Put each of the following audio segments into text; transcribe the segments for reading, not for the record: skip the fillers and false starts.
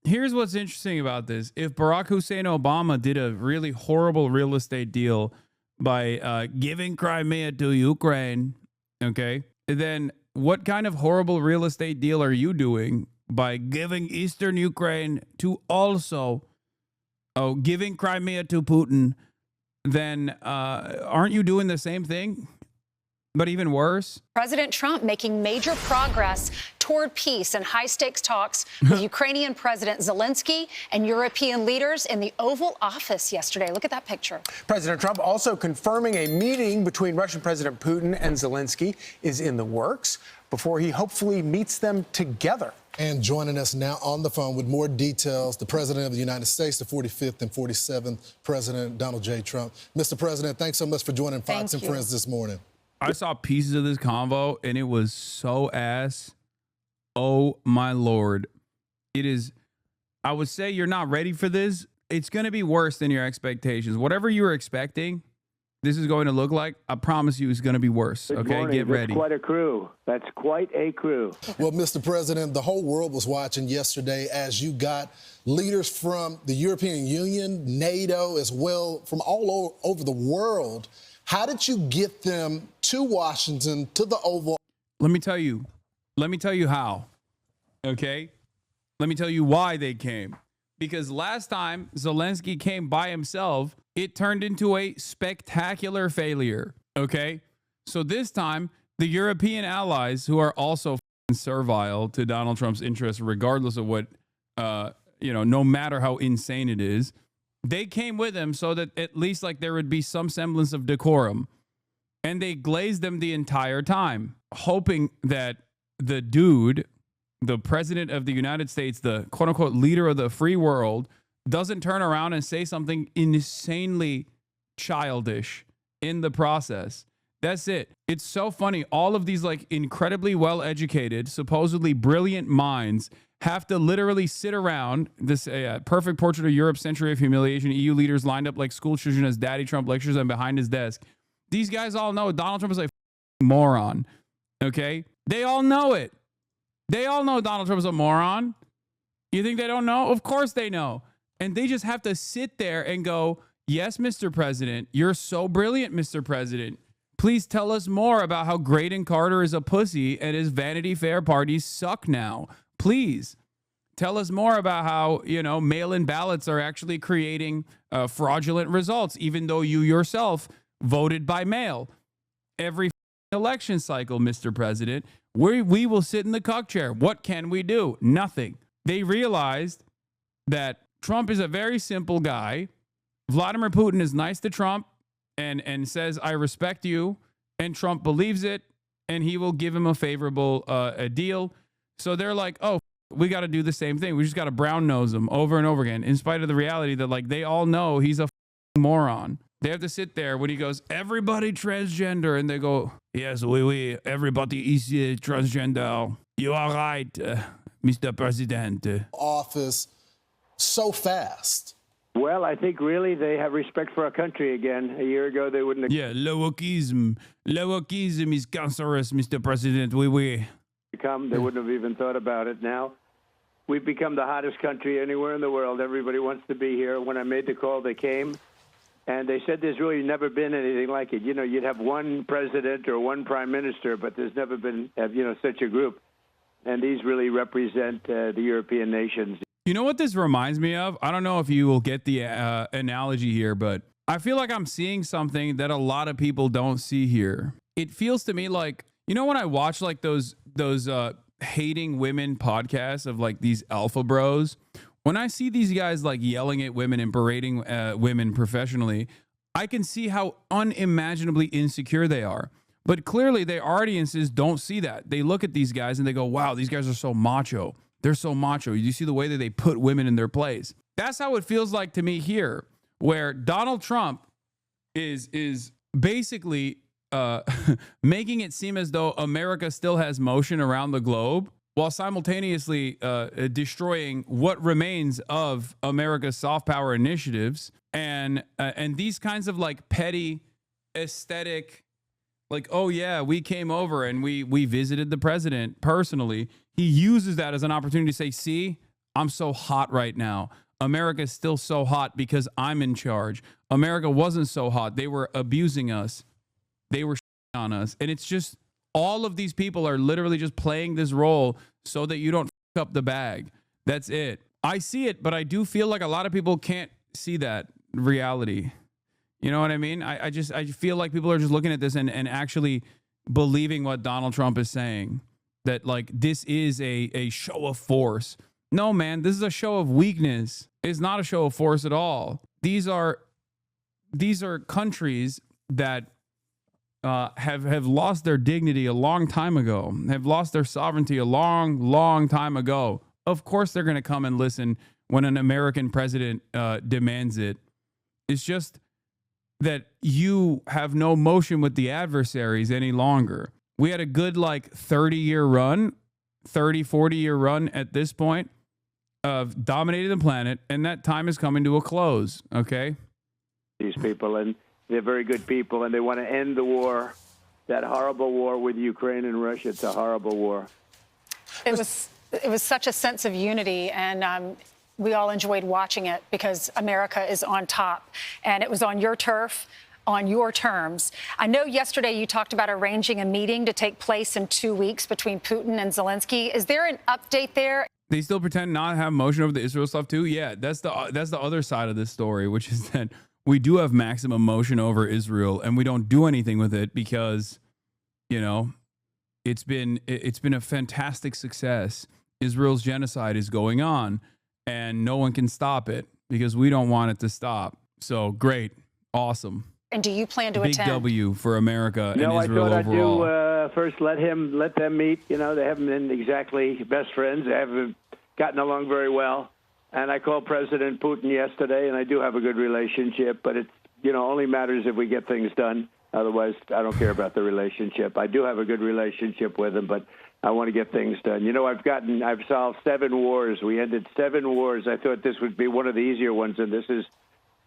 Here's what's interesting about this. If Barack Hussein Obama did a really horrible real estate deal by giving Crimea to Ukraine, okay, then what kind of horrible real estate deal are you doing by giving Eastern Ukraine to also giving Crimea to Putin? Then aren't you doing the same thing, but even worse? President Trump making major progress toward peace and high-stakes talks with Ukrainian President Zelensky and European leaders in the Oval Office yesterday. Look at that picture. President Trump also confirming a meeting between Russian President Putin and Zelensky is in the works before he hopefully meets them together. And joining us now on the phone with more details, the President of the United States, the 45th and 47th President Donald J. Trump. Mr. President, thanks so much for joining Fox and Friends this morning. I saw pieces of this convo, and it was so ass. Oh, my Lord. It is, I would say you're not ready for this. It's going to be worse than your expectations. Whatever you were expecting, this is going to look like, I promise you, it's going to be worse. Good okay, morning. get ready. That's quite a crew. That's quite a crew. Well, Mr. President, the whole world was watching yesterday as you got leaders from the European Union, NATO, as well, from all over the world. How did you get them to Washington, to the Oval? Let me tell you how. Okay? Let me tell you why they came. Because last time Zelensky came by himself, it turned into a spectacular failure. Okay? So this time, the European allies, who are also servile to Donald Trump's interests, regardless of what, no matter how insane it is, they came with him so that at least like there would be some semblance of decorum. And they glazed them the entire time, hoping that the dude, the president of the United States, the quote unquote leader of the free world, doesn't turn around and say something insanely childish in the process. That's it. It's so funny. All of these like incredibly well-educated, supposedly brilliant minds have to literally sit around this perfect portrait of Europe's century of humiliation. EU leaders lined up like school children as Daddy Trump lectures them behind his desk. These guys all know Donald Trump is a moron. Okay? They all know it. They all know Donald Trump is a moron. You think they don't know? Of course they know. And they just have to sit there and go, yes, Mr. President, you're so brilliant, Mr. President. Please tell us more about how Graydon Carter is a pussy and his Vanity Fair parties suck now. Please tell us more about how, mail-in ballots are actually creating fraudulent results, even though you yourself voted by mail. Every election cycle, Mr. President, we will sit in the cuck chair. What can we do? Nothing. They realized that Trump is a very simple guy. Vladimir Putin is nice to Trump and says, I respect you. And Trump believes it, and he will give him a favorable a deal. So they're like, oh, we got to do the same thing. We just got to brown nose him over and over again, in spite of the reality that like they all know he's a moron. They have to sit there when he goes, everybody transgender. And they go, yes, oui, everybody is transgender. You are right, Mr. President. Office so fast. Well, I think really they have respect for our country again. A year ago, they wouldn't have. Yeah, Lowickism. Lowickism is cancerous, Mr. President. Oui. They wouldn't have even thought about it. Now, we've become the hottest country anywhere in the world. Everybody wants to be here. When I made the call, they came. And they said there's really never been anything like it. You'd have one president or one prime minister, but there's never been, such a group. And these really represent the European nations. You know what this reminds me of? I don't know if you will get the analogy here, but I feel like I'm seeing something that a lot of people don't see here. It feels to me like, when I watch like those hating women podcasts of like these alpha bros, when I see these guys like yelling at women and berating women professionally, I can see how unimaginably insecure they are. But clearly their audiences don't see that. They look at these guys and they go, wow, these guys are so macho. They're so macho. You see the way that they put women in their place. That's how it feels like to me here, where Donald Trump is basically making it seem as though America still has motion around the globe, while simultaneously destroying what remains of America's soft power initiatives and these kinds of like petty aesthetic, like, oh yeah, we came over and we visited the president personally. He uses that as an opportunity to say, see, I'm so hot right now. America is still so hot because I'm in charge. America wasn't so hot. They were abusing us. They were on us. And it's just all of these people are literally just playing this role so that you don't f up the bag. That's it. I see it, but I do feel like a lot of people can't see that reality. You know what I mean? I feel like people are just looking at this and actually believing what Donald Trump is saying, that like this is a show of force. No, man, this is a show of weakness. It's not a show of force at all. These are countries that have lost their dignity a long time ago, have lost their sovereignty a long time ago. Of course, they're going to come and listen when an American president demands it. It's just that you have no motion with the adversaries any longer. We had a good 30-year run, 40-year run at this point of dominating the planet, and that time is coming to a close, okay? These people, and they're very good people, and they want to end the war, that horrible war with Ukraine and Russia. It's a horrible war. It was such a sense of unity, and we all enjoyed watching it because America is on top, and it was on your turf, on your terms. I know yesterday you talked about arranging a meeting to take place in 2 weeks between Putin and Zelensky. Is there an update there? They still pretend not to have motion over the Israel stuff too. Yeah, that's the other side of this story, which is that we do have maximum motion over Israel, and we don't do anything with it because, you know, it's been a fantastic success. Israel's genocide is going on, and no one can stop it because we don't want it to stop. So great, awesome. And do you plan to Big attend? W for America and No, Israel I thought overall. I'd do first let them meet. You know, they haven't been exactly best friends. They haven't gotten along very well. And I called President Putin yesterday, and I do have a good relationship, but it's, you know, only matters if we get things done. Otherwise, I don't care about the relationship. I do have a good relationship with him, but I want to get things done. You know, I've solved 7 wars. We ended 7 wars. I thought this would be one of the easier ones, and this has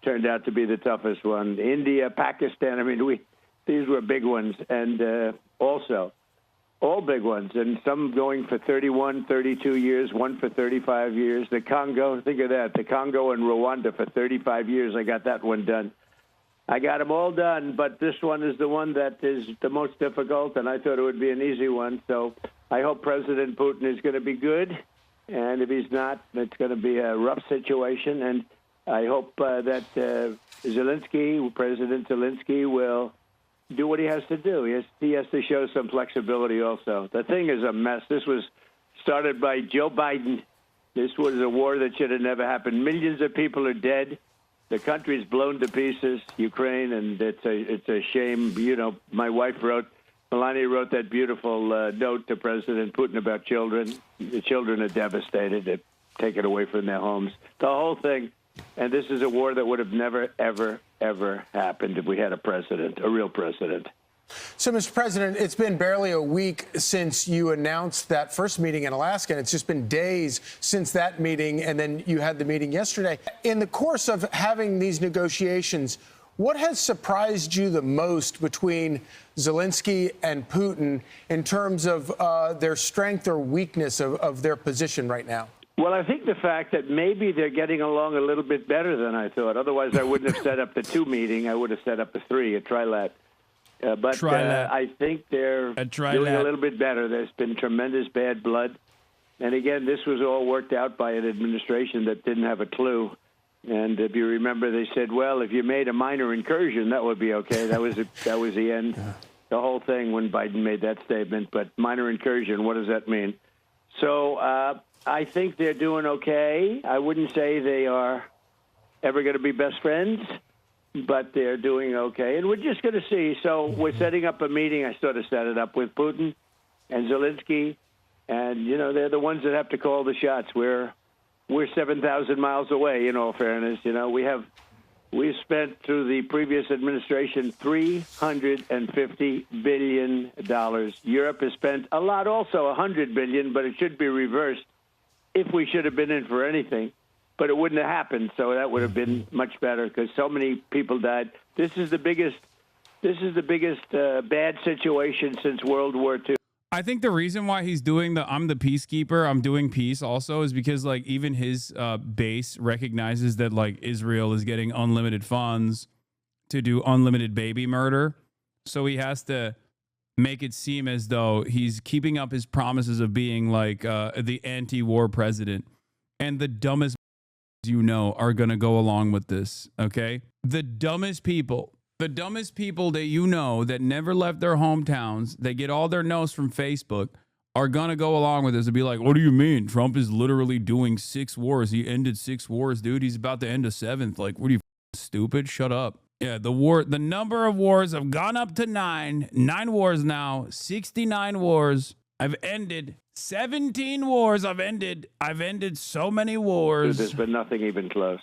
turned out to be the toughest one. India, Pakistan, I mean, these were big ones, and also all big ones, and some going for 31, 32 years, one for 35 years. The Congo, think of that, the Congo and Rwanda for 35 years. I got that one done. I got them all done, but this one is the one that is the most difficult, and I thought it would be an easy one. So I hope President Putin is going to be good, and if he's not, it's going to be a rough situation. And I hope that President Zelensky will do what he has to do. He has to show some flexibility also. The thing is a mess. This was started by Joe Biden. This was a war that should have never happened. Millions of people are dead. The country's blown to pieces, Ukraine, and it's a shame. You know, my wife Melania wrote that beautiful note to President Putin about children. The children are devastated. They're taken away from their homes. The whole thing. And this is a war that would have never, ever, ever happened if we had a real president. So, Mr. President, it's been barely a week since you announced that first meeting in Alaska, and it's just been days since that meeting, and then you had the meeting yesterday. In the course of having these negotiations, what has surprised you the most between Zelensky and Putin in terms of their strength or weakness of their position right now? Well, I think the fact that maybe they're getting along a little bit better than I thought. Otherwise, I wouldn't have set up the 2 meeting. I would have set up a 3, a trilat. But I think they're doing a little bit better. There's been tremendous bad blood. And again, this was all worked out by an administration that didn't have a clue. And if you remember, they said, well, if you made a minor incursion, that would be okay. That was the end. The whole thing when Biden made that statement. But minor incursion, what does that mean? So I think they're doing okay. I wouldn't say they are ever going to be best friends, but they're doing okay. And we're just going to see. So we're setting up a meeting. I sort of set it up with Putin and Zelensky. And, you know, they're the ones that have to call the shots. We're 7,000 miles away, in all fairness. You know, we've spent through the previous administration $350 billion. Europe has spent a lot also, $100 billion, but it should be reversed if we should have been in for anything. But it wouldn't have happened, so that would have been much better because so many people died. This is the biggest bad situation since World War II. I think the reason why he's doing I'm the peacekeeper, I'm doing peace also is because like even his base recognizes that like Israel is getting unlimited funds to do unlimited baby murder. So he has to make it seem as though he's keeping up his promises of being like the anti-war president. And the dumbest are going to go along with this, okay? The dumbest people that that never left their hometowns, they get all their notes from Facebook, are going to go along with this and be like, what do you mean? Trump is literally doing 6 wars. He ended 6 wars, dude. He's about to end a 7th. Like, what are you, stupid? Shut up. Yeah, the number of wars have gone up to 9. 9 wars now, 69 wars. I've ended 17 wars. I've ended so many wars. There's been nothing even close.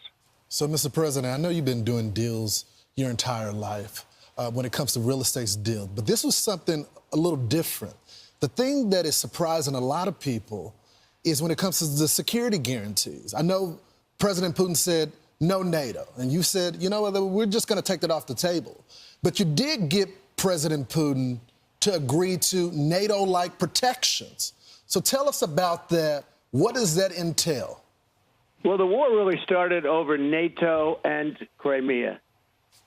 So, Mr. President, I know you've been doing deals your entire life when it comes to real estate deals, but this was something a little different. The thing that is surprising a lot of people is when it comes to the security guarantees. I know President Putin said no NATO, and you said, you know what, we're just going to take that off the table. But you did get President Putin to agree to NATO-like protections. So tell us about that. What does that entail? Well, the war really started over NATO and Crimea.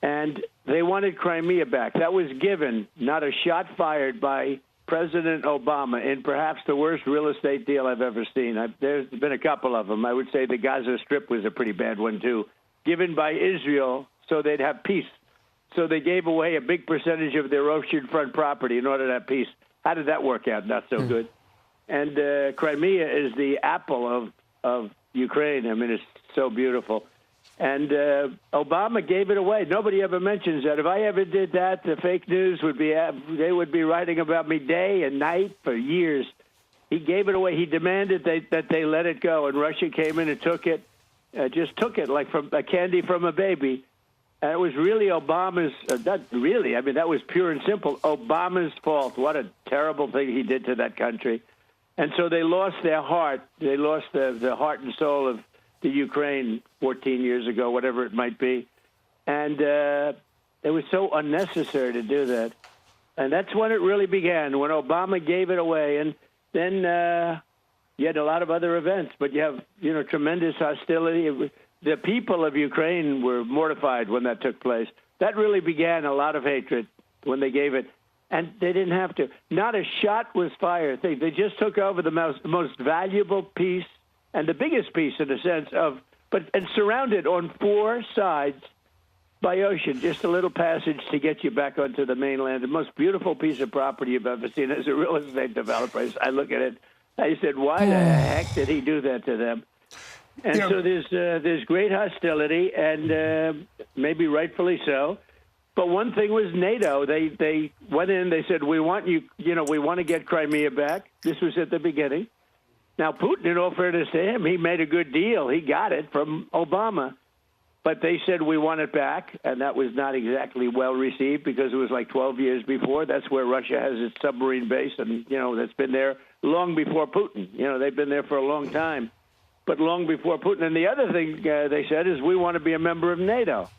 And they wanted Crimea back. That was given, not a shot fired by President Obama in perhaps the worst real estate deal I've ever seen. There's been a couple of them. I would say the Gaza Strip was a pretty bad one, too, given by Israel so they'd have peace. So they gave away a big percentage of their oceanfront property in order to have peace. How did that work out? Not so good. And Crimea is the apple of Ukraine. I mean, it's so beautiful. And Obama gave it away. Nobody ever mentions that. If I ever did that, the fake news would be, they would be writing about me day and night for years. He gave it away. He demanded that they let it go. And Russia came in and took it, just took it like from a candy from a baby. And it was really Obama's, not really, I mean, that was pure and simple, Obama's fault. What a terrible thing he did to that country. And so they lost their heart. They lost the heart and soul of the Ukraine 14 years ago, whatever it might be. And it was so unnecessary to do that. And that's when it really began, when Obama gave it away. And then you had a lot of other events, but you have, tremendous hostility. The people of Ukraine were mortified when that took place. That really began a lot of hatred when they gave it. And they didn't have to. Not a shot was fired. They just took over the most valuable piece and the biggest piece in the sense of, and surrounded on 4 sides by ocean, just a little passage to get you back onto the mainland. The most beautiful piece of property you've ever seen as a real estate developer. I look at it, I said, why the heck did he do that to them? And so there's great hostility, and maybe rightfully so. But one thing was NATO. They went in. They said, we want you. We want to get Crimea back. This was at the beginning. Now, Putin, in all fairness to him, he made a good deal. He got it from Obama. But they said, we want it back. And that was not exactly well received because it was like 12 years before. That's where Russia has its submarine base. And, that's been there long before Putin. They've been there for a long time. But long before Putin. And the other thing they said is, we want to be a member of NATO.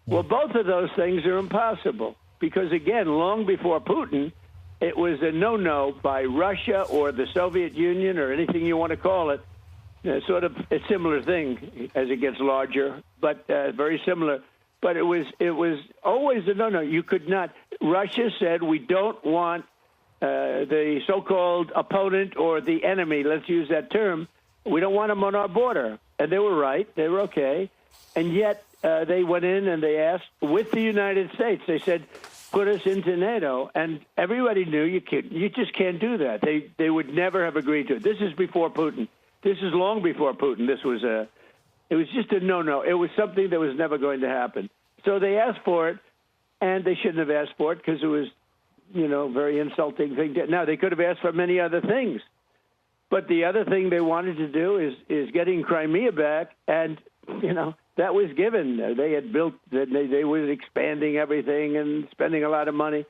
Well, both of those things are impossible because, again, long before Putin, it was a no-no by Russia or the Soviet Union or anything you want to call it. Sort of a similar thing as it gets larger, but very similar. But it was always a no-no. You could not. Russia said, we don't want the so-called opponent or the enemy, let's use that term, we don't want them on our border. And they were right. They were okay. And yet they went in and they asked, with the United States, they said, put us into NATO. And everybody knew you just can't do that. They would never have agreed to it. This is before Putin. This is long before Putin. It was just a no-no. It was something that was never going to happen. So they asked for it, and they shouldn't have asked for it because it was, very insulting thing. Now, they could have asked for many other things. But the other thing they wanted to do is getting Crimea back, and, that was given. They had built, they were expanding everything and spending a lot of money,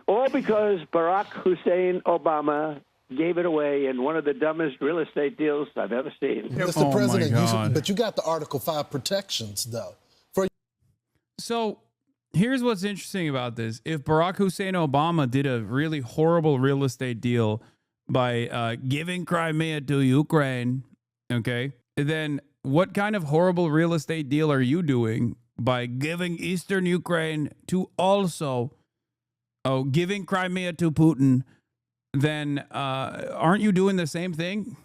all because Barack Hussein Obama gave it away in one of the dumbest real estate deals I've ever seen. Mr. President, but you got the Article 5 protections, though. So Here's what's interesting about this. If Barack Hussein Obama did a really horrible real estate deal by giving Crimea to Ukraine, okay, then what kind of horrible real estate deal are you doing by giving Eastern Ukraine to also giving Crimea to Putin? Then aren't you doing the same thing?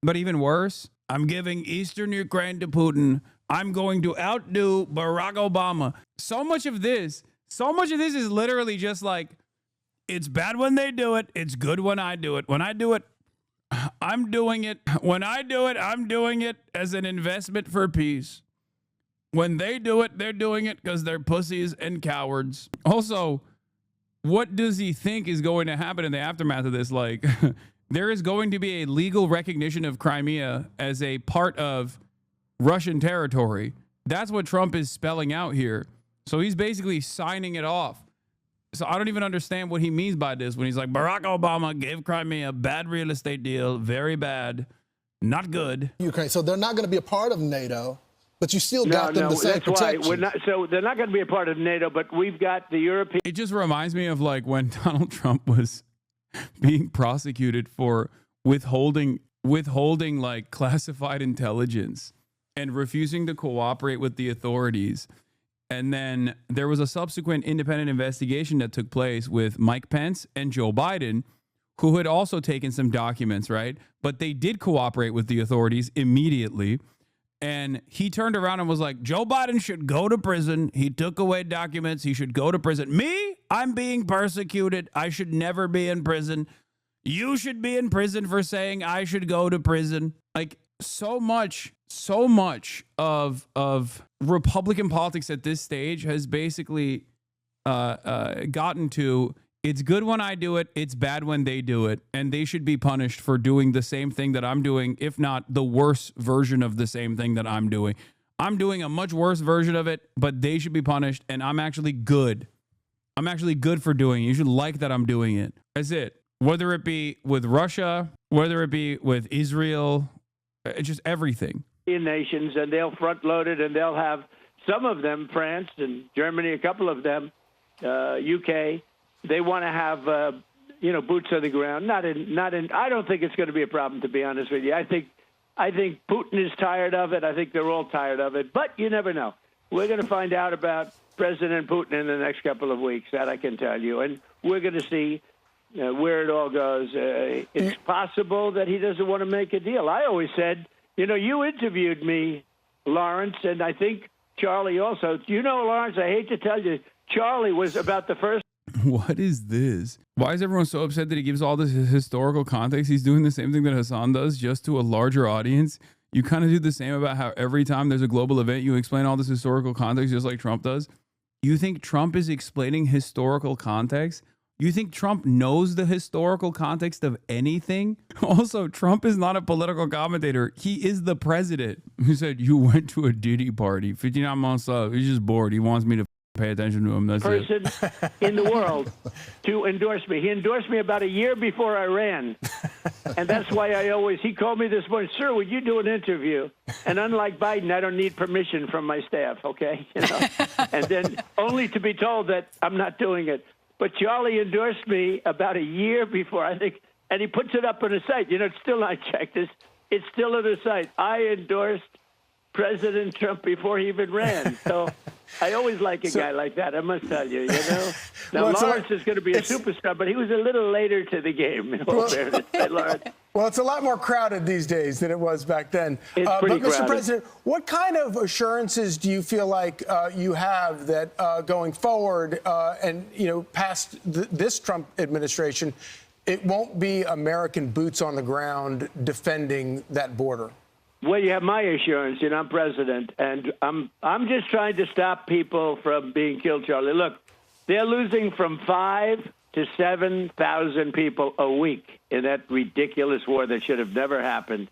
But even worse, I'm giving Eastern Ukraine to Putin. I'm going to outdo Barack Obama. So much of this is literally just like, it's bad when they do it. It's good when I do it. When I do it, I'm doing it. When I do it, I'm doing it as an investment for peace. When they do it, they're doing it because they're pussies and cowards. Also, what does he think is going to happen in the aftermath of this? Like, there is going to be a legal recognition of Crimea as a part of Russian territory. That's what Trump is spelling out here. So he's basically signing it off. So I don't even understand what he means by this when he's like, Barack Obama gave Crimea a bad real estate deal, very bad, not good. Ukraine. So they're not going to be a part of NATO, but you still got them the same protection. We're not, so they're not going to be a part of NATO, but we've got the European. It just reminds me of like when Donald Trump was being prosecuted for withholding like classified intelligence and refusing to cooperate with the authorities. And then there was a subsequent independent investigation that took place with Mike Pence and Joe Biden, who had also taken some documents, right? But they did cooperate with the authorities immediately. And he turned around and was like, Joe Biden should go to prison. He took away documents. He should go to prison. Me? I'm being persecuted. I should never be in prison. You should be in prison for saying I should go to prison. Like, so much of Republican politics at this stage has basically gotten to, it's good when I do it, it's bad when they do it, and they should be punished for doing the same thing that I'm doing, if not the worst version of the same thing that I'm doing. I'm doing a much worse version of it, but they should be punished, and I'm actually good. I'm actually good for doing it. You should like that I'm doing it. That's it. Whether it be with Russia, whether it be with Israel, it's just everything. Nations, and they'll front load it, and they'll have some of them, France and Germany, a couple of them, UK. They want to have boots on the ground. Not in. I don't think it's going to be a problem, to be honest with you. I think Putin is tired of it. I think they're all tired of it. But you never know. We're going to find out about President Putin in the next couple of weeks. That I can tell you, and we're going to see where it all goes. It's possible that he doesn't want to make a deal. I always said. You interviewed me, Lawrence, and I think Charlie also. Lawrence, I hate to tell you, Charlie was about the first. What is this? Why is everyone so upset that he gives all this historical context? He's doing the same thing that Hasan does, just to a larger audience. You kind of do the same about how every time there's a global event, you explain all this historical context just like Trump does. You think Trump is explaining historical context? You think Trump knows the historical context of anything? Also, Trump is not a political commentator. He is the president who said, you went to a Diddy party, 59 months up. He's just bored. He wants me to pay attention to him. That's person in the world to endorse me. He endorsed me about a year before I ran. And that's why he called me this morning, sir, would you do an interview? And unlike Biden, I don't need permission from my staff, okay? And then only to be told that I'm not doing it. But Charlie endorsed me about a year before, I think, and he puts it up on his site. It's still not checked. It's still on his site. I endorsed President Trump before he even ran. So I always like a guy like that, I must tell you, Now, Lawrence is going to be a superstar, but he was a little later to the game, in all fairness. Lawrence. Well, it's a lot more crowded these days than it was back then. It's pretty but, Mr. crowded. President, what kind of assurances do you feel like you have that going forward and, past this Trump administration, it won't be American boots on the ground defending that border? Well, you have my assurance. I'm president, and I'm just trying to stop people from being killed, Charlie. Look, they're losing from 5,000 to 7,000 people a week in that ridiculous war that should have never happened.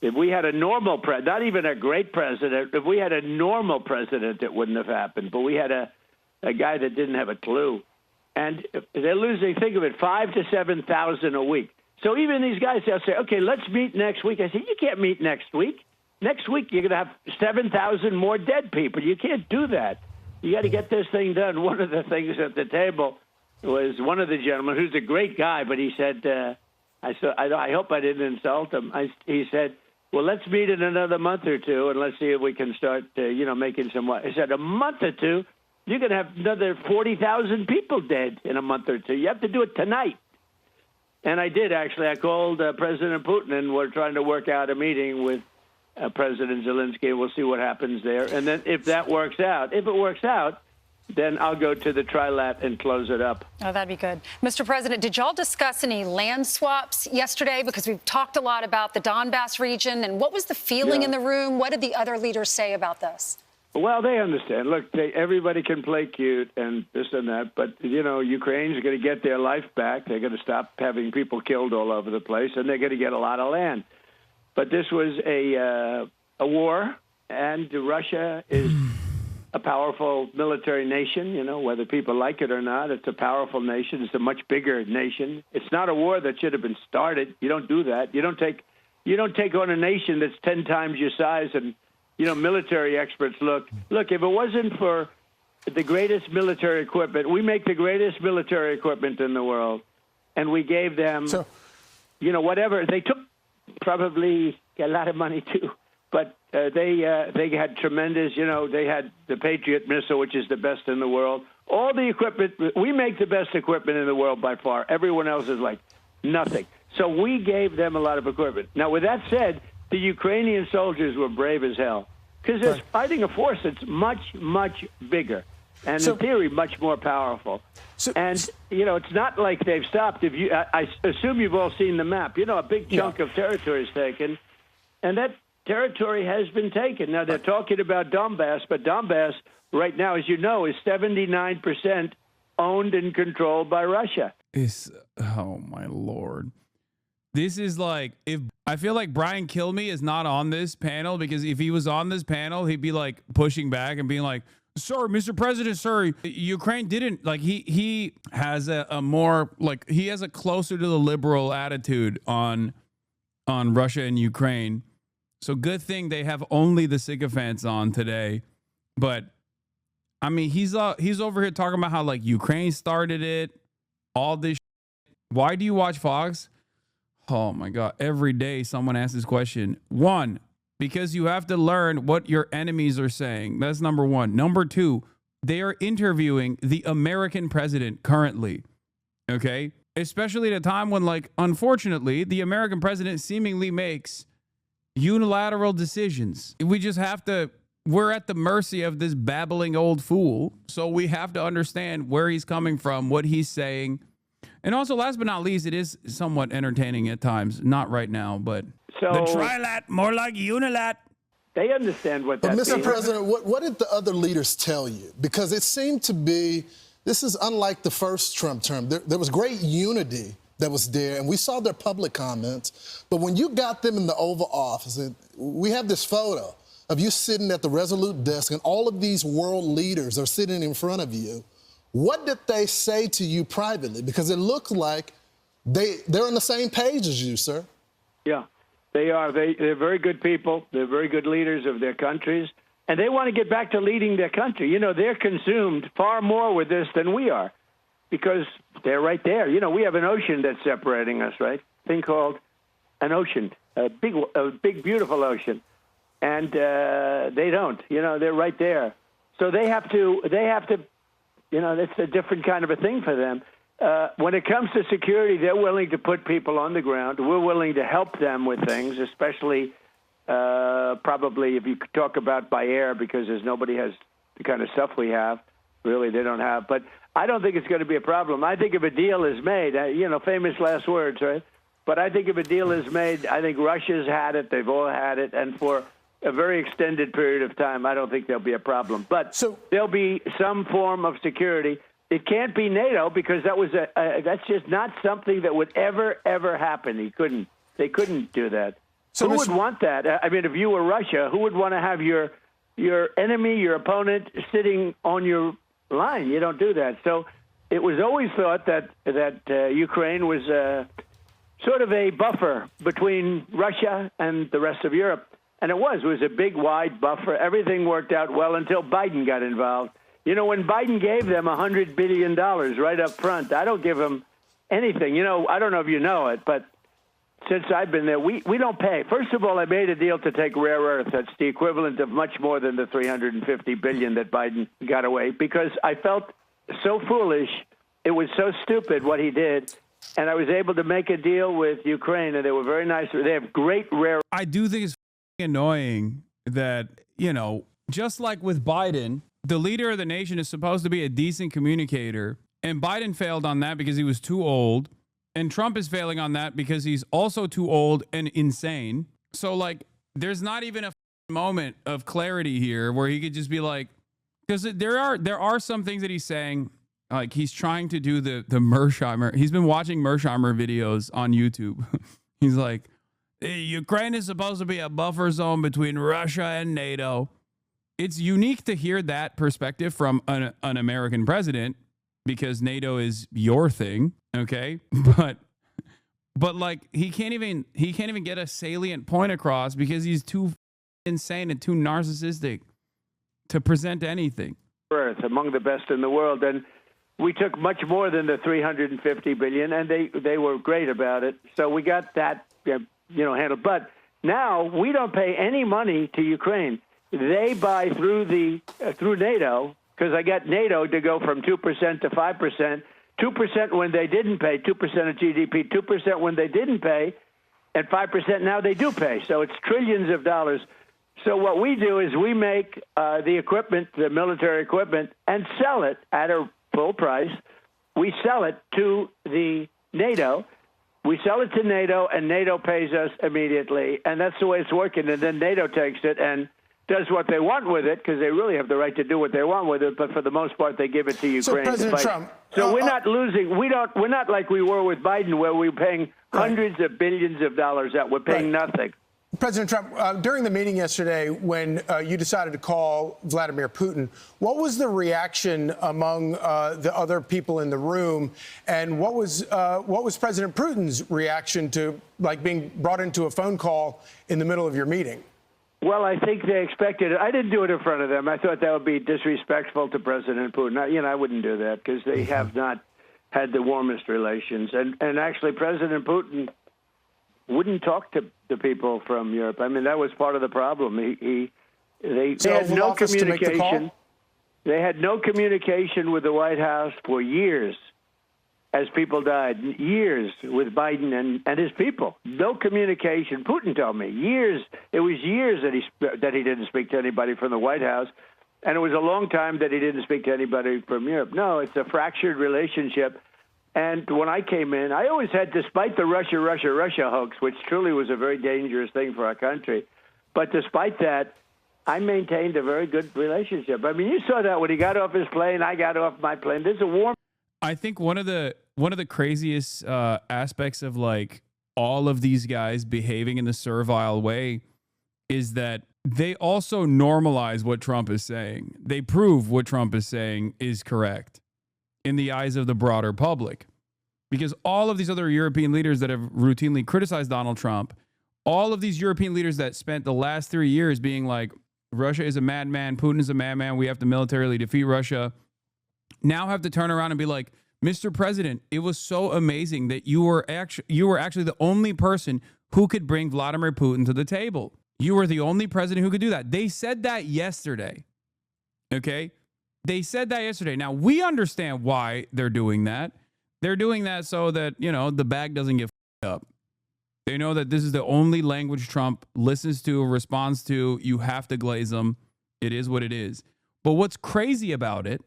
If we had a normal president, not even a great president, if we had a normal president, it wouldn't have happened. But we had a guy that didn't have a clue. And they're losing, think of it, 5,000 to 7,000 a week. So even these guys, they'll say, okay, let's meet next week. I say, you can't meet next week. Next week, you're going to have 7,000 more dead people. You can't do that. You got to get this thing done. One of the things at the table was one of the gentlemen, who's a great guy, but he said, I hope I didn't insult him. He said, well, let's meet in another month or two, and let's see if we can start, making some. I said, a month or two? You're going to have another 40,000 people dead in a month or two. You have to do it tonight. And I did, actually. I called President Putin, and we're trying to work out a meeting with President Zelensky. We'll see what happens there. And then if it works out, then I'll go to the trilat and close it up. Oh, that'd be good. Mr. President, did y'all discuss any land swaps yesterday? Because we've talked a lot about the Donbass region. And what was the feeling in the room? What did the other leaders say about this? Well, they understand. Look, everybody can play cute and this and that, but, Ukraine's going to get their life back. They're going to stop having people killed all over the place, and they're going to get a lot of land. But this was a war, and Russia is a powerful military nation, whether people like it or not. It's a powerful nation. It's a much bigger nation. It's not a war that should have been started. You don't do that. You don't take on a nation that's 10 times your size. And military experts look, if it wasn't for the greatest military equipment, we make the greatest military equipment in the world, and we gave them, whatever. They took probably a lot of money too, but they had tremendous, they had the Patriot missile, which is the best in the world. All the equipment, we make the best equipment in the world by far. Everyone else is like nothing. So we gave them a lot of equipment. Now, with that said, the Ukrainian soldiers were brave as hell because they're fighting a force that's much, much bigger and, in theory, much more powerful. It's not like they've stopped. I assume you've all seen the map. A big chunk of territory is taken, and that territory has been taken. Now, they're talking about Donbass, but Donbass right now, as you know, is 79% owned and controlled by Russia. Oh, my Lord. This is like, if I feel like Brian Kilmeade is not on this panel, because if he was on this panel, he'd be like pushing back and being like, sir, Mr. President, sir, Ukraine didn't, like, he has a more, like, he has a closer to the liberal attitude on Russia and Ukraine. So good thing they have only the sycophants on today. But I mean, he's over here talking about how, like, Ukraine started it, all this shit. Why do you watch Fox? Oh my God. Every day someone asks this question. One, because you have to learn what your enemies are saying. That's number one. Number two, they are interviewing the American president currently. Okay. Especially at a time when, like, unfortunately, the American president seemingly makes unilateral decisions. We're at the mercy of this babbling old fool. So we have to understand where he's coming from, what he's saying. And also, last but not least, it is somewhat entertaining at times. Not right now, but the trilat, more like unilat. They understand what that means. But, Mr. President, what did the other leaders tell you? Because it seemed to be, this is unlike the first Trump term. There was great unity that was there, and we saw their public comments. But when you got them in the Oval Office, and we have this photo of you sitting at the Resolute desk, and all of these world leaders are sitting in front of you. What did they say to you privately? Because it looks like they're on the same page as you, sir. Yeah, they are. They're very good people. They're very good leaders of their countries. And they want to get back to leading their country. They're consumed far more with this than we are because they're right there. We have an ocean that's separating us, right? Thing called an ocean, a big, beautiful ocean. And they don't. They're right there. So they have to. That's a different kind of a thing for them. When it comes to security, they're willing to put people on the ground. We're willing to help them with things, especially probably if you could talk about by air, because nobody has the kind of stuff we have. Really, they don't have. But I don't think it's going to be a problem. I think if a deal is made, famous last words, right? But I think if a deal is made, I think Russia's had it. They've all had it. And for a very extended period of time, I don't think there'll be a problem. But there'll be some form of security. It can't be NATO because that's just not something that would ever happen. They couldn't do that. So who would want that? I mean, if you were Russia, who would want to have your enemy, your opponent, sitting on your line? You don't do that. So it was always thought that Ukraine was sort of a buffer between Russia and the rest of Europe. And it was a big, wide buffer. Everything worked out well until Biden got involved. You know, when Biden gave them $100 billion right up front, I don't give them anything. You know, I don't know if you know it, but since I've been there, we don't pay. First of all, I made a deal to take rare earth. That's the equivalent of much more than the $350 billion that Biden got away, because I felt so foolish. It was so stupid what he did. And I was able to make a deal with Ukraine, and they were very nice. They have great rare. I do think it's annoying that, you know, just like with Biden, the leader of the nation is supposed to be a decent communicator. And Biden failed on that because he was too old. And Trump is failing on that because he's also too old and insane. So, like, there's not even a moment of clarity here where he could just be like, because there are some things that he's saying, like he's trying to do the Mersheimer. He's been watching Mersheimer videos on YouTube. He's like, hey, Ukraine is supposed to be a buffer zone between Russia and NATO. It's unique to hear that perspective from an American president, because NATO is your thing, okay? But like he can't even get a salient point across because he's too insane and too narcissistic to present anything. Earth, among the best in the world, and we took much more than the $350 billion, and they were great about it. So we got that, handled. But now we don't pay any money to Ukraine. They buy through NATO, because I got NATO to go from 2% to 5%, 2% when they didn't pay, 2% of GDP, 2% when they didn't pay, and 5% now they do pay. So it's trillions of dollars. So what we do is we make the equipment, the military equipment, and sell it at a full price. We sell it to the NATO. We sell it to NATO, and NATO pays us immediately. And that's the way it's working. And then NATO takes it and does what they want with it, because they really have the right to do what they want with it. But for the most part, they give it to Ukraine. So President Trump, so we're not losing. We're not like we were with Biden, where we're paying hundreds of billions of dollars out. We're paying nothing. President Trump, during the meeting yesterday, when you decided to call Vladimir Putin, what was the reaction among the other people in the room, and what was President Putin's reaction to being brought into a phone call in the middle of your meeting? Well, I think they expected it. I didn't do it in front of them. I thought that would be disrespectful to President Putin. I wouldn't do that, because they have not had the warmest relations. And actually, President Putin wouldn't talk to the people from Europe. I mean, that was part of the problem. They had no communication. They had no communication with the White House for years as people died. Years with Biden and his people. No communication. Putin told me years. It was years that he didn't speak to anybody from the White House, and it was a long time that he didn't speak to anybody from Europe. No, it's a fractured relationship. And when I came in, I always had, despite the Russia hoax, which truly was a very dangerous thing for our country, but despite that, I maintained a very good relationship. I mean, you saw that when he got off his plane, I got off my plane. There's a warm. I think one of the craziest aspects of like all of these guys behaving in the servile way is that they also normalize what Trump is saying. They prove what Trump is saying is correct in the eyes of the broader public, because all of these other European leaders that have routinely criticized Donald Trump, all of these European leaders that spent the last 3 years being like, Russia is a madman, Putin is a madman, we have to militarily defeat Russia, now have to turn around and be like, Mr. President, it was so amazing that you were actually the only person who could bring Vladimir Putin to the table. You were the only president who could do that. They said that yesterday. Okay? They said that yesterday. Now, we understand why they're doing that. They're doing that so that, the bag doesn't get up. They know that this is the only language Trump listens to, responds to. You have to glaze them. It is what it is. But what's crazy about it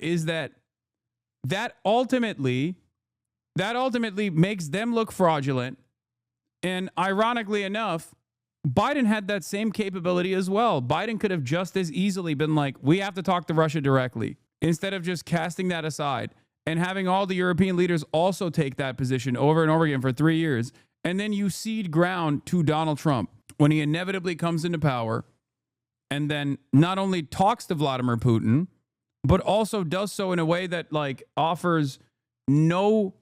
is that ultimately makes them look fraudulent. And ironically enough, Biden had that same capability as well. Biden could have just as easily been like, we have to talk to Russia directly, instead of just casting that aside and having all the European leaders also take that position over and over again for 3 years. And then you cede ground to Donald Trump when he inevitably comes into power, and then not only talks to Vladimir Putin, but also does so in a way that offers no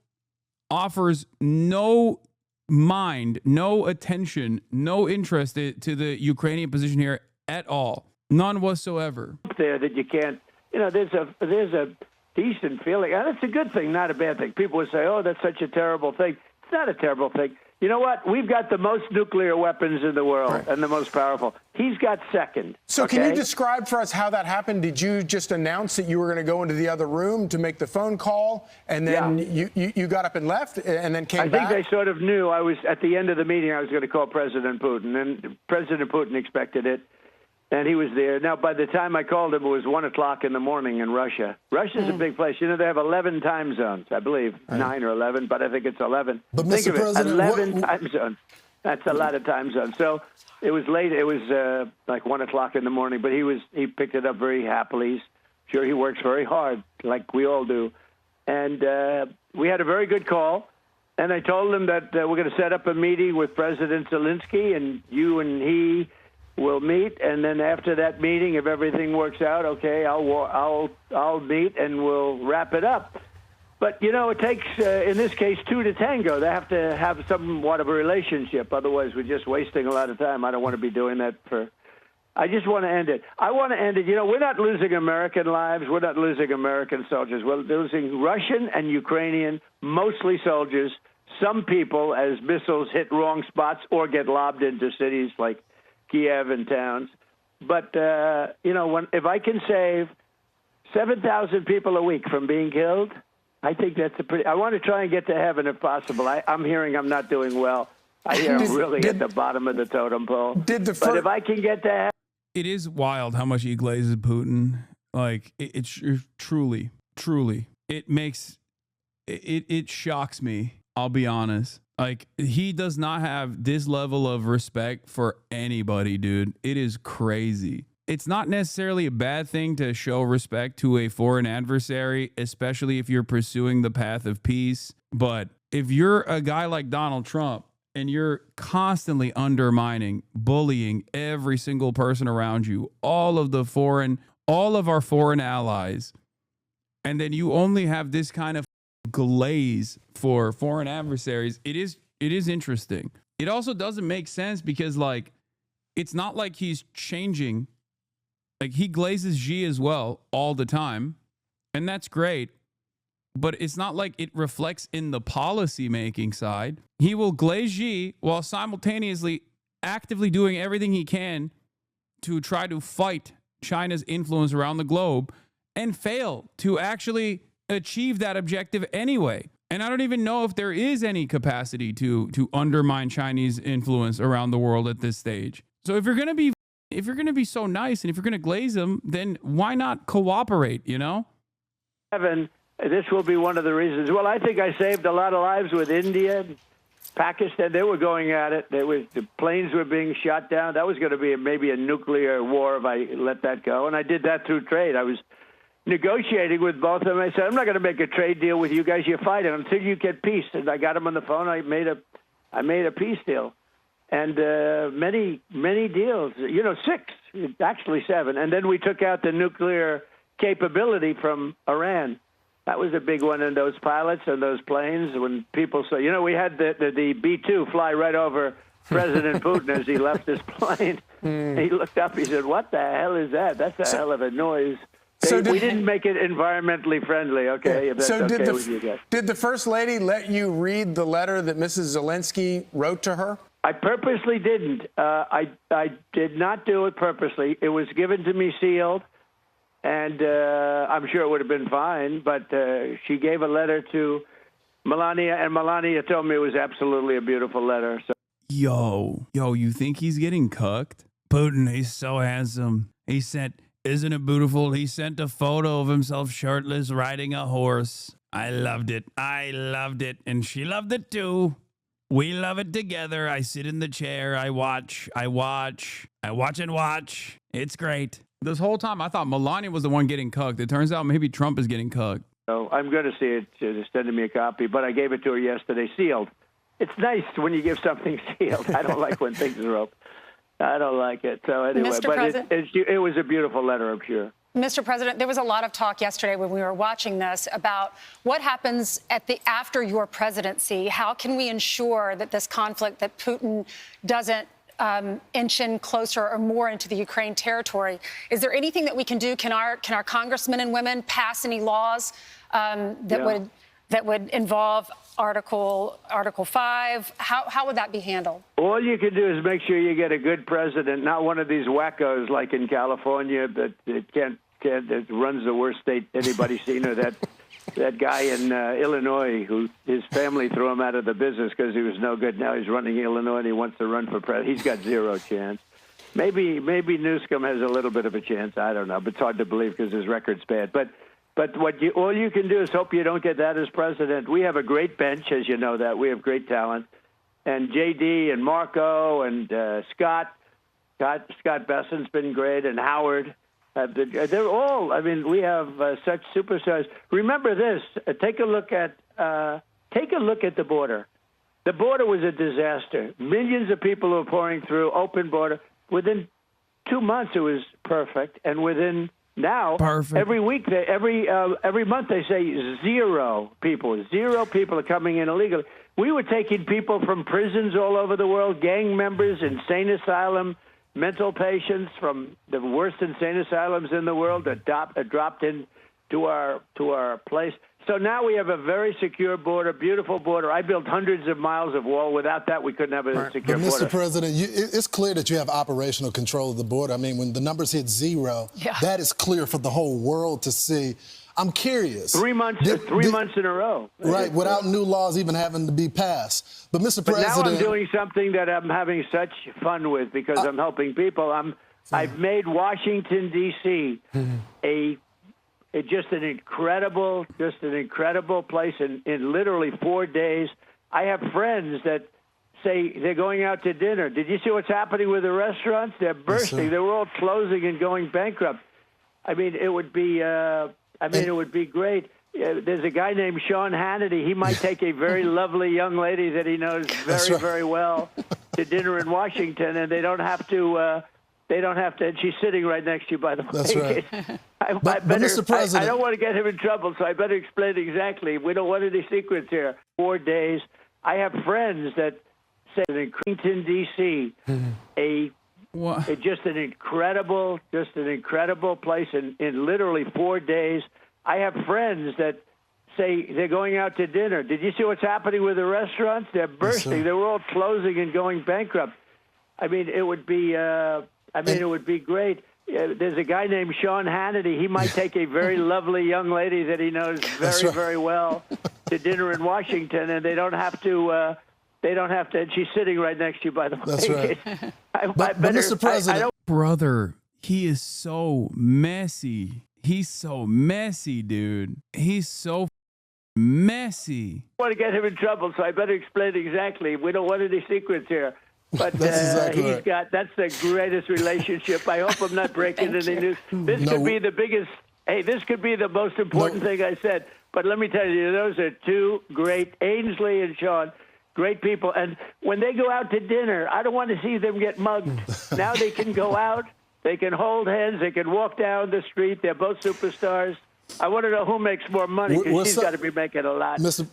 mind, no attention, no interest to the Ukrainian position here at all. None whatsoever. There that you can't, there's a decent feeling, and it's a good thing, not a bad thing. People would say, oh, that's such a terrible thing. It's not a terrible thing. You know what? We've got the most nuclear weapons in the world and the most powerful. He's got second. So okay? Can you describe for us how that happened? Did you just announce that you were going to go into the other room to make the phone call, and then you got up and left and then came back? I think they sort of knew I was, at the end of the meeting, I was going to call President Putin, and President Putin expected it. And he was there. Now, by the time I called him, it was 1 o'clock in the morning in Russia. Russia's a big place. They have 11 time zones, I believe, 9 or 11, but I think it's 11. But, think Mr. of it, President, 11 time zones. That's a lot of time zones. So it was late. It was like 1 o'clock in the morning, but he picked it up very happily. He's sure he works very hard, like we all do. And we had a very good call. And I told him that we're going to set up a meeting with President Zelensky, and you and he will meet, and then after that meeting, if everything works out, okay, I'll meet and we'll wrap it up. But it takes in this case 2 to tango. They have to have somewhat of a relationship. Otherwise, we're just wasting a lot of time. I don't want to be doing that I just want to end it. I want to end it. We're not losing American lives. We're not losing American soldiers. We're losing Russian and Ukrainian, mostly soldiers. Some people, as missiles hit wrong spots or get lobbed into cities like Kiev and towns. But, if I can save 7,000 people a week from being killed, I think that's I want to try and get to heaven if possible. I'm hearing I'm not doing well. I hear I'm really at the bottom of the totem pole. But if I can get to heaven. It is wild how much he glazes Putin. Like, it's truly, it makes, it shocks me. I'll be honest. Like, he does not have this level of respect for anybody, dude. It is crazy. It's not necessarily a bad thing to show respect to a foreign adversary, especially if you're pursuing the path of peace. But if you're a guy like Donald Trump and you're constantly undermining, bullying every single person around you, all of our foreign allies, and then you only have this kind of glaze for foreign adversaries, it is interesting. It also doesn't make sense because, like, it's not like he's changing. Like, he glazes Xi as well all the time, and that's great, but it's not like it reflects in the policy making side. He will glaze Xi while simultaneously actively doing everything he can to try to fight China's influence around the globe and fail to actually achieve that objective anyway. And I don't even know if there is any capacity to undermine Chinese influence around the world at this stage. So if you're going to be so nice and if you're going to glaze them, then why not cooperate, Evan, this will be one of the reasons. Well, I think I saved a lot of lives with India, Pakistan. They were going at it. The planes were being shot down. That was going to be maybe a nuclear war if I let that go. And I did that through trade. I was negotiating with both of them. I said, I'm not going to make a trade deal with you guys. You're fighting until you get peace. And I got them on the phone. I made a peace deal. And many deals, 6, actually 7. And then we took out the nuclear capability from Iran. That was a big one in those pilots and those planes. When people say, we had the B-2 fly right over President Putin as he left his plane. He looked up, he said, what the hell is that? That's a hell of a noise. We didn't make it environmentally friendly, okay, if that's with you guys. Did the First Lady let you read the letter that Mrs. Zelensky wrote to her? I purposely didn't. I did not do it purposely. It was given to me sealed, and I'm sure it would have been fine, but she gave a letter to Melania, and Melania told me it was absolutely a beautiful letter. So. Yo, you think he's getting cucked? Putin, he's so handsome. He sent... Isn't it beautiful? He sent a photo of himself shirtless riding a horse. I loved it. And she loved it too. We love it together. I sit in the chair. I watch and watch. It's great. This whole time I thought Melania was the one getting cucked. It turns out maybe Trump is getting cucked. So I'm going to see it. They're sending me a copy, but I gave it to her yesterday, sealed. It's nice when you give something sealed. I don't like when things are open. I don't like it. So anyway, it was a beautiful letter, I'm sure. Mr. President, there was a lot of talk yesterday when we were watching this about what happens after your presidency. How can we ensure that this conflict, that Putin doesn't inching closer or more into the Ukraine territory. Is there anything that we can do? Can our congressmen and women pass any laws that would involve Article 5? How would that be handled? All you can do is make sure you get a good president, not one of these wackos like in California that runs the worst state anybody's seen, or that guy in Illinois who his family threw him out of the business because he was no good. Now he's running Illinois and he wants to run for president. He's got zero chance. Maybe Newsom has a little bit of a chance. I don't know, but it's hard to believe because his record's bad. But all you can do is hope you don't get that as president. We have a great bench, as you know that. We have great talent. And J.D. and Marco and Scott Bessen's been great, and Howard. They're all, I mean, we have such superstars. Remember this, take a look at the border. The border was a disaster. Millions of people were pouring through, open border. Within 2 months, it was perfect. And within now, every week, every month, they say zero people are coming in illegally. We were taking people from prisons all over the world, gang members, insane asylum, mental patients from the worst insane asylums in the world that dropped into our place. So now we have a very secure border, beautiful border. I built hundreds of miles of wall. Without that, we couldn't have a secure border. Mr. President, it's clear that you have operational control of the border. I mean, when the numbers hit zero, that is clear for the whole world to see. I'm curious. 3 months, 3 months in a row. Right, without new laws even having to be passed. But, Mr. President... Now I'm doing something that I'm having such fun with because I'm helping people. I've made Washington, D.C. Just an incredible place in literally 4 days. I have friends that say they're going out to dinner. Did you see what's happening with the restaurants? They're bursting. Yes, they were all closing and going bankrupt. I mean, it would be... it would be great. There's a guy named Sean Hannity. He might take a very lovely young lady that he knows very, very well to dinner in Washington, and they don't have to. And she's sitting right next to you, by the way. That's right. But Mr. President, I don't want to get him in trouble, so I better explain exactly. We don't want any secrets here. 4 days. I have friends that say in Washington, D.C. Just an incredible place in literally 4 days. I have friends that say they're going out to dinner. Did you see what's happening with the restaurants? They're bursting. Yes, they were all closing and going bankrupt. I mean, it would be. It would be great. There's a guy named Sean Hannity. He might take a very lovely young lady that he knows very, very well to dinner in Washington, and they don't have to. And she's sitting right next to you, by the way. That's right. But Mr. President, brother, he is so messy. He's so messy, dude. He's so messy. I want to get him in trouble, so I better explain exactly. We don't want any secrets here. But exactly that's the greatest relationship. I hope I'm not breaking any news. This could be the biggest. Hey, this could be the most important thing I said. But let me tell you, those are two great, Ainsley and Sean, great people. And when they go out to dinner, I don't want to see them get mugged. Now they can go out. They can hold hands. They can walk down the street. They're both superstars. I want to know who makes more money, because she's got to be making a lot. Mr.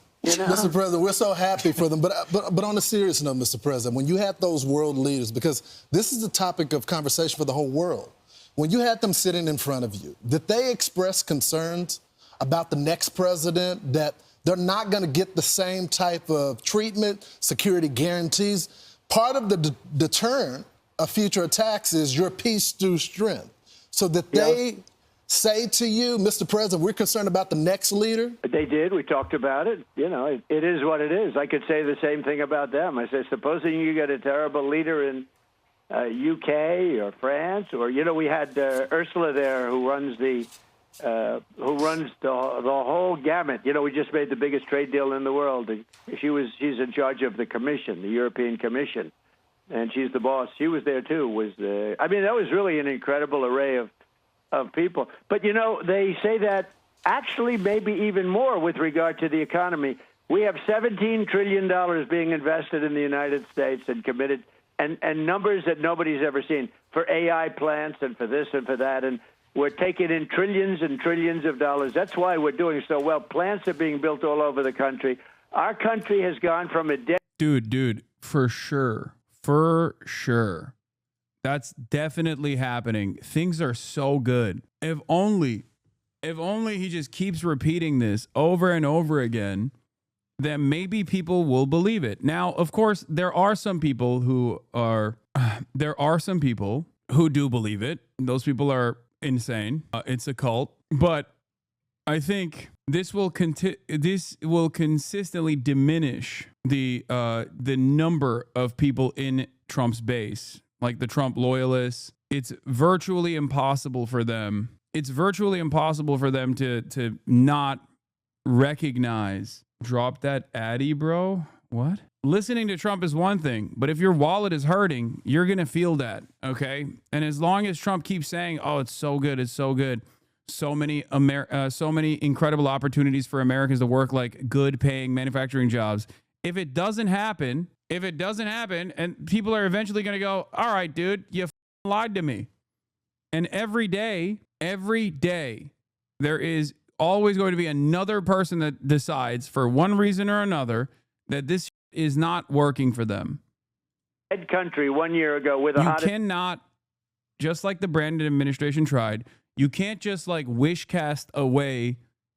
President, we're so happy for them. But on a serious note, Mr. President, when you had those world leaders, because this is the topic of conversation for the whole world, when you had them sitting in front of you, did they express concerns about the next president, that they're not going to get the same type of treatment, security guarantees? Part of the deterrent of future attacks is your peace through strength. So that they say to you, Mr. President, we're concerned about the next leader? They did. We talked about it. You know, it is what it is. I could say the same thing about them. I said, supposing you get a terrible leader in UK or France, or, you know, we had Ursula there who runs the whole gamut. You know, we just made the biggest trade deal in the world. She's in charge of the Commission, the European Commission, and she's the boss. She was there too. I mean, that was really an incredible array of people. But, you know, they say that actually maybe even more with regard to the economy. We have $17 trillion being invested in the United States and committed, and numbers that nobody's ever seen for AI plants and for this and for that. And we're taking in trillions and trillions of dollars. That's why we're doing so well. Plants are being built all over the country. Our country has gone from a debt. Dude, for sure. For sure. That's definitely happening. Things are so good. If only he just keeps repeating this over and over again, then maybe people will believe it. Now, of course, there are some people who do believe it. Those people are insane. It's a cult. But I think this will consistently diminish the number of people in Trump's base, like the Trump loyalists. It's virtually impossible for them. To not recognize. Drop that Addy, bro. What? Listening to Trump is one thing, but if your wallet is hurting, you're going to feel that, okay? And as long as Trump keeps saying, "Oh, it's so good, it's so good. So many incredible opportunities for Americans to work like good paying manufacturing jobs." If it doesn't happen, and people are eventually going to go, "All right, dude, you lied to me." And every day, there is always going to be another person that decides for one reason or another that this is not working for them. Head country 1 year ago with a You cannot, just like the Brandon administration tried, you can't just like wish cast away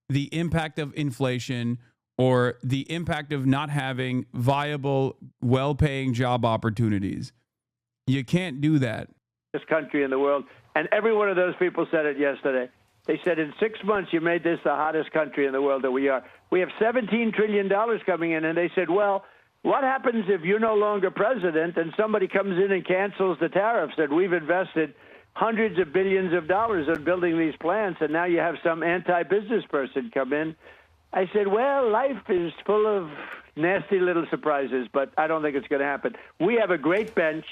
the impact of inflation or the impact of not having viable, well-paying job opportunities. You can't do that. This country in the world. And every one of those people said it yesterday. They said, in 6 months, you made this the hottest country in the world that we are. We have $17 trillion coming in. And they said, well, what happens if you're no longer president and somebody comes in and cancels the tariffs that we've invested hundreds of billions of dollars in building these plants, and now you have some anti-business person come in? I said, well, life is full of nasty little surprises, but I don't think it's going to happen. We have a great bench.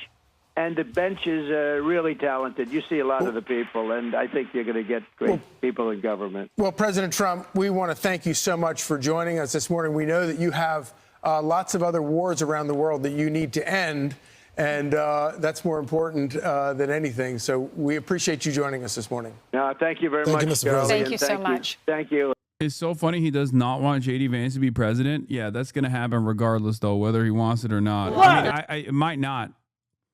And the bench is really talented. You see a lot of the people, and I think you're going to get great people in government. Well, President Trump, we want to thank you so much for joining us this morning. We know that you have lots of other wars around the world that you need to end, and that's more important than anything. So we appreciate you joining us this morning. No, thank you very much, Mr. Charlie. Thank you so much. Thank you. It's so funny he does not want J.D. Vance to be president. Yeah, that's going to happen regardless, though, whether he wants it or not. I mean, it might not.